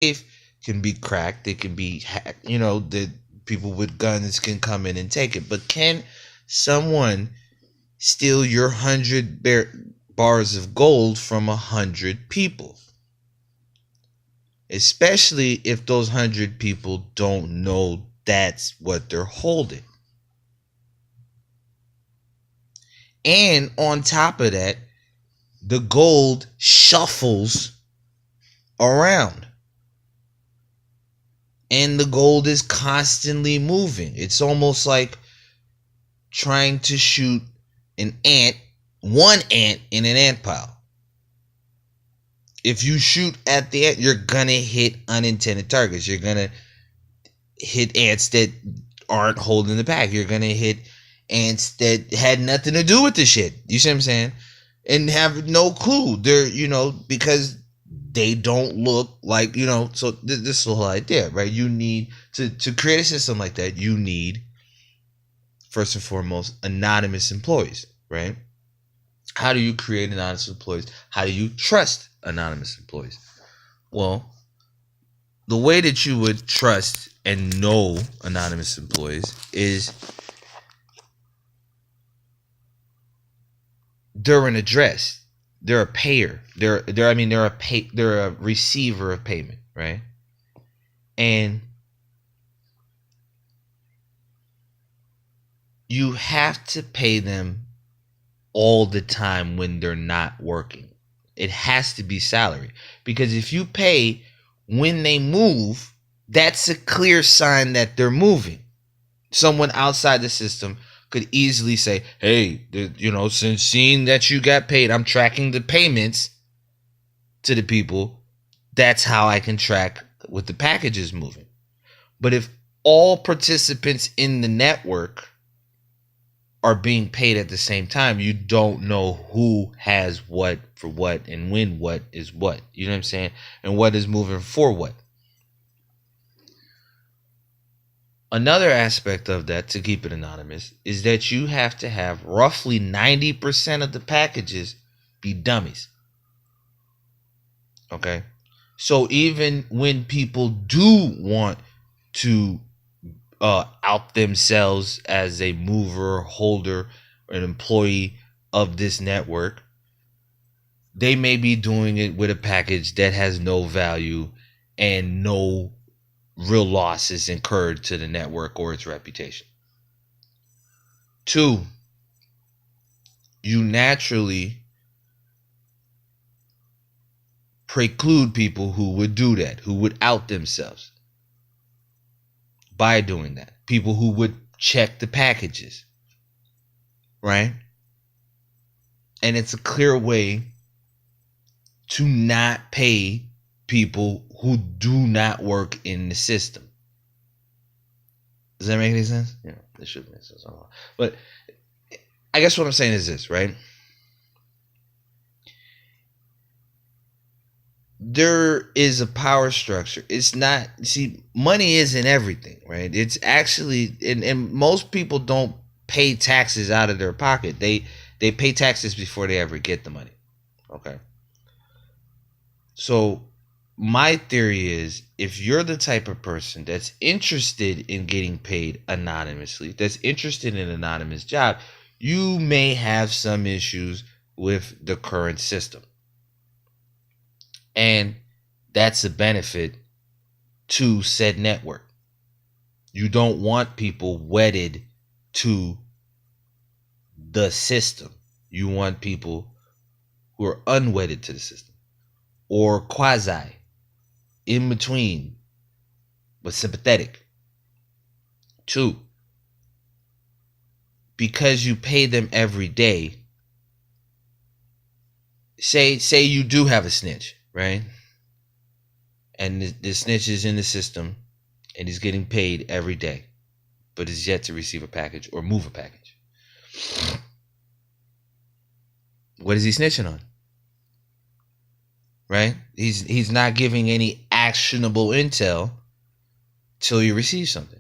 safe can be cracked. It can be hacked. The people with guns can come in and take it. But can someone steal your 100 bars of gold from 100 people? Especially if those 100 people don't know that's what they're holding. And on top of that, the gold shuffles around. And the gold is constantly moving. It's almost like trying to shoot one ant in an ant pile. If you shoot at the ant, you're gonna hit unintended targets. You're gonna hit ants that aren't holding the pack. You're gonna hit ants that had nothing to do with the shit. You see what I'm saying? And have no clue. They're, because they don't look like, so this is the whole idea, right? You need to create a system like that. You need, first and foremost, anonymous employees, right? How do you create anonymous employees? How do you trust anonymous employees? Well, the way that you would trust and know anonymous employees is they're an address. They're a payer. They're a receiver of payment, right? And you have to pay them all the time when they're not working. It has to be salary, because if you pay when they move, that's a clear sign that they're moving. Someone outside the system could easily say, hey, since seeing that you got paid, I'm tracking the payments to the people. That's how I can track with the packages moving. But if all participants in the network are being paid at the same time, you don't know who has what for what and when what is what. You know what I'm saying? And what is moving for what. Another aspect of that, to keep it anonymous, is that you have to have roughly 90% of the packages be dummies. Okay? So even when people do want to out themselves as a mover, holder, or an employee of this network, they may be doing it with a package that has no value and no real losses incurred to the network or its reputation. 2, you naturally preclude people who would do that, who would out themselves by doing that. People who would check the packages, right? And it's a clear way to not pay people who do not work in the system. Does that make any sense? Yeah, it should make sense. But I guess what I'm saying is this, right? There is a power structure. It's not, money isn't everything, right? It's actually, and most people don't pay taxes out of their pocket. They pay taxes before they ever get the money. Okay. So my theory is, if you're the type of person that's interested in getting paid anonymously, that's interested in an anonymous job, you may have some issues with the current system. And that's a benefit to said network. You don't want people wedded to the system. You want people who are unwedded to the system, or quasi, in between, but sympathetic. 2, because you pay them every day. Say you do have a snitch, right? And the snitch is in the system and he's getting paid every day, but is yet to receive a package or move a package. What is he snitching on? Right? He's not giving any actionable intel till you receive something,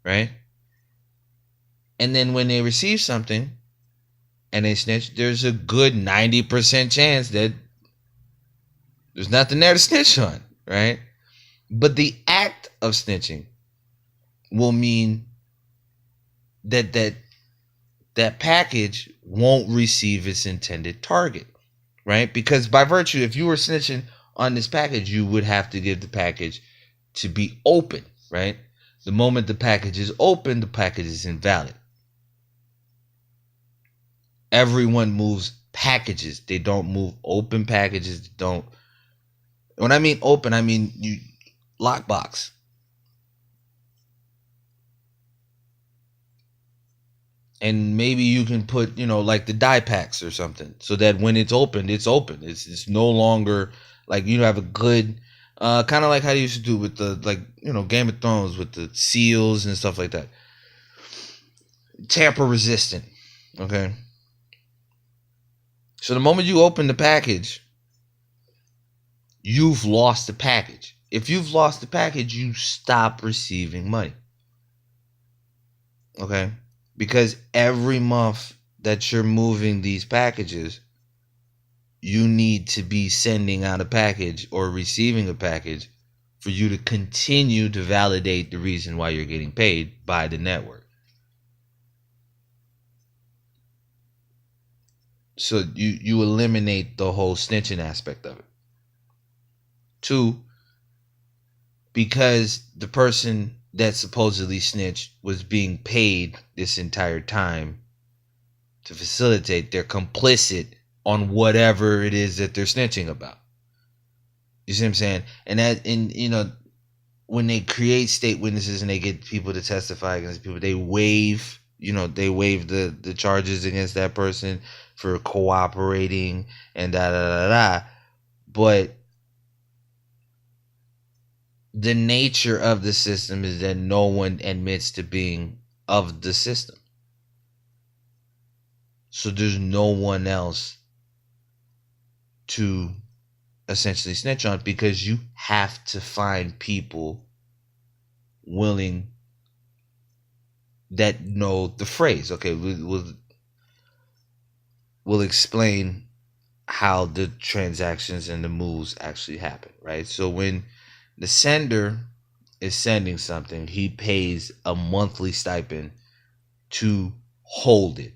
right? And then when they receive something and they snitch, there's a good 90% chance that there's nothing there to snitch on, right? But the act of snitching will mean that package won't receive its intended target, right? Because by virtue, if you were snitching on this package, you would have to give the package to be open, right? The moment the package is open, the package is invalid. Everyone moves packages. They don't move open packages. They don't. When I mean open, I mean you lockbox. And maybe you can put, like the die packs or something, so that when it's open, it's open. It's no longer like you have a good, kind of like how they used to do with the Game of Thrones with the seals and stuff like that. Tamper resistant. Okay. So the moment you open the package, you've lost the package. If you've lost the package, you stop receiving money. Okay. Because every month that you're moving these packages, you need to be sending out a package or receiving a package for you to continue to validate the reason why you're getting paid by the network. So you eliminate the whole snitching aspect of it. 2, because the person that supposedly snitched was being paid this entire time to facilitate, they're complicit on whatever it is that they're snitching about. You see what I'm saying? And when they create state witnesses and they get people to testify against people, they waive the charges against that person for cooperating and da da da da. But the nature of the system is that no one admits to being of the system. So there's no one else to essentially snitch on, because you have to find people willing that know the phrase. Okay, we'll explain how the transactions and the moves actually happen, right? So when the sender is sending something, he pays a monthly stipend to hold it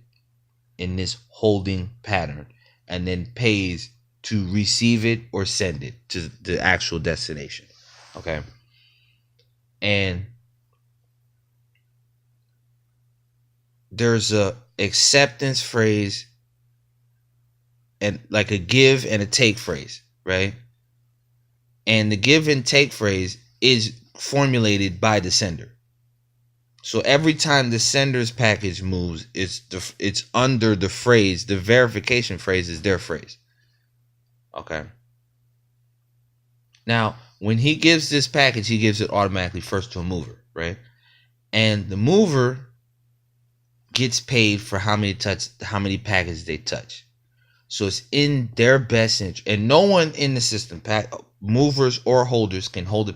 in this holding pattern, and then pays to receive it or send it to the actual destination. Okay. And there's a acceptance phrase and like a give and a take phrase, right? And the give and take phrase is formulated by the sender. So every time the sender's package moves, it's under the phrase. The verification phrase is their phrase. Okay. Now, when he gives this package, he gives it automatically first to a mover, right? And the mover gets paid for how many packages they touch. So it's in their best interest, and no one in the system, movers or holders, can hold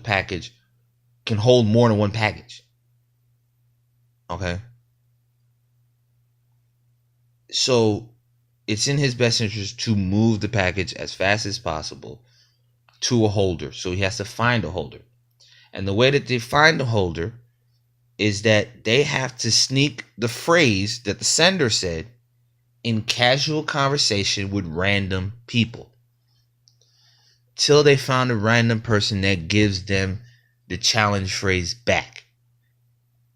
more than one package. Okay. So it's in his best interest to move the package as fast as possible to a holder. So he has to find a holder. And the way that they find a holder is that they have to sneak the phrase that the sender said in casual conversation with random people till they found a random person that gives them the challenge phrase back.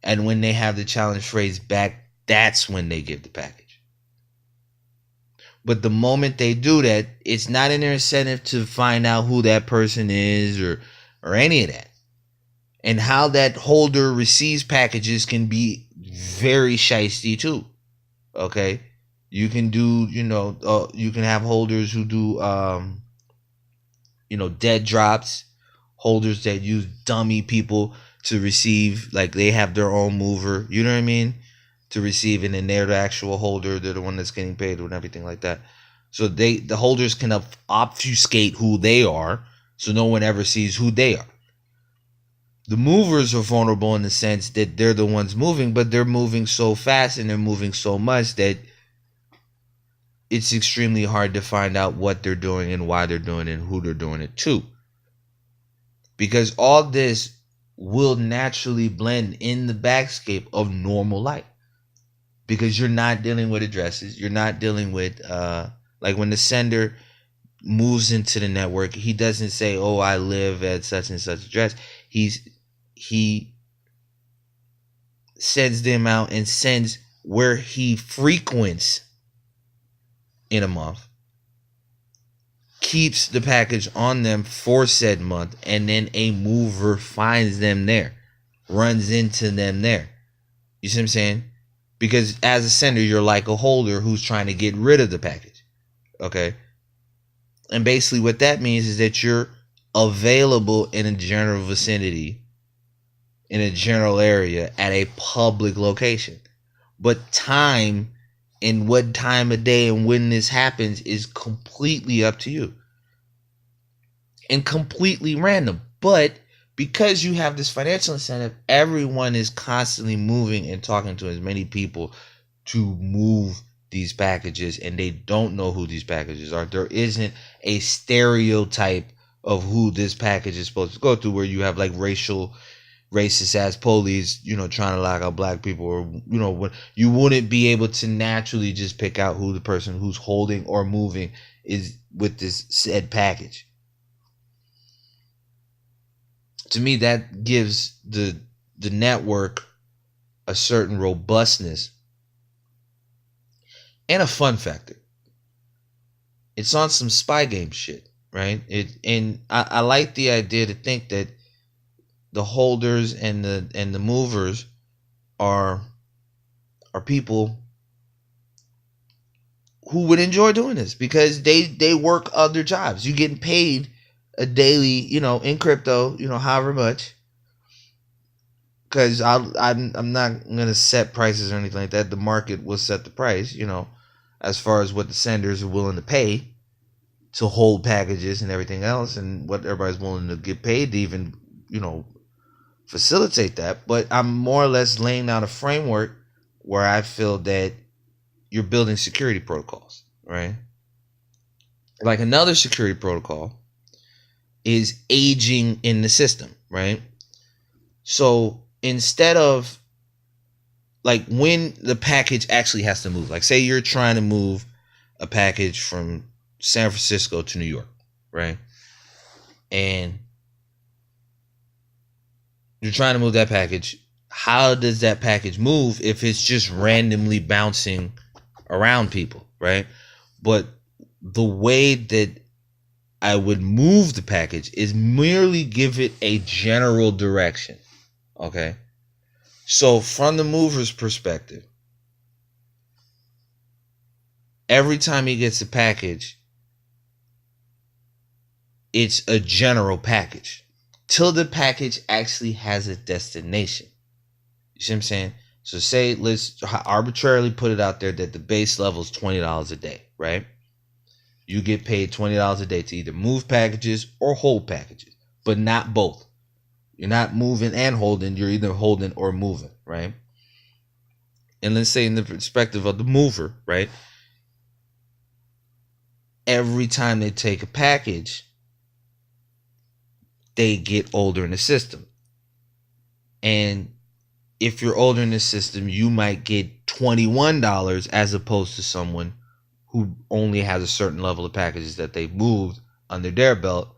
And when they have the challenge phrase back, that's when they give the package. But the moment they do that, it's not in their incentive to find out who that person is or any of that. And how that holder receives packages can be very shiesty too. Okay? You can do, you can have holders who do, dead drops, holders that use dummy people to receive, like they have their own mover, you know what I mean, to receive, and then they're the actual holder, they're the one that's getting paid and everything like that. So the holders can obfuscate who they are, so no one ever sees who they are. The movers are vulnerable in the sense that they're the ones moving, but they're moving so fast and they're moving so much that it's extremely hard to find out what they're doing and why they're doing it and who they're doing it to. because all this will naturally blend in the backscape of normal life, because you're not dealing with addresses, you're not dealing with like when the sender moves into the network, he doesn't say, oh, I live at such and such address. He sends them out and sends where he frequents in a month, keeps the package on them for said month, and then a mover finds them there, runs into them there. You see what I'm saying? Because as a sender, you're like a holder who's trying to get rid of the package. Okay? And basically what that means is that you're available in a general vicinity, in a general area, at a public location. But time and what time of day and when this happens is completely up to you. And completely random. But because you have this financial incentive, everyone is constantly moving and talking to as many people to move these packages, and they don't know who these packages are. There isn't a stereotype of who this package is supposed to go to, where you have like racist ass police, trying to lock out black people, or when you wouldn't be able to naturally just pick out who the person who's holding or moving is with this said package. To me, that gives the network a certain robustness and a fun factor. It's on some spy game shit, right? I like the idea to think that the holders and the movers are people who would enjoy doing this, because they work other jobs. You getting paid a daily, in crypto, however much. Because I'm not gonna set prices or anything like that. The market will set the price, as far as what the senders are willing to pay to hold packages and everything else, and what everybody's willing to get paid to even, facilitate that. But I'm more or less laying out a framework where I feel that you're building security protocols, right? Like another security protocol is aging in the system, right? So instead of, like, when the package actually has to move, like say you're trying to move a package from San Francisco to New York, right? And you're trying to move that package. How does that package move if it's just randomly bouncing around people, right? But the way that I would move the package is merely give it a general direction, okay? So from the mover's perspective, every time he gets a package, it's a general package till the package actually has a destination. You see what I'm saying? So say, let's arbitrarily put it out there that the base level is $20 a day, right? You get paid $20 a day to either move packages or hold packages, but not both. You're not moving and holding. You're either holding or moving, right? And let's say in the perspective of the mover, right? Every time they take a package, they get older in the system. And if you're older in the system, you might get $21 as opposed to someone who only has a certain level of packages that they've moved under their belt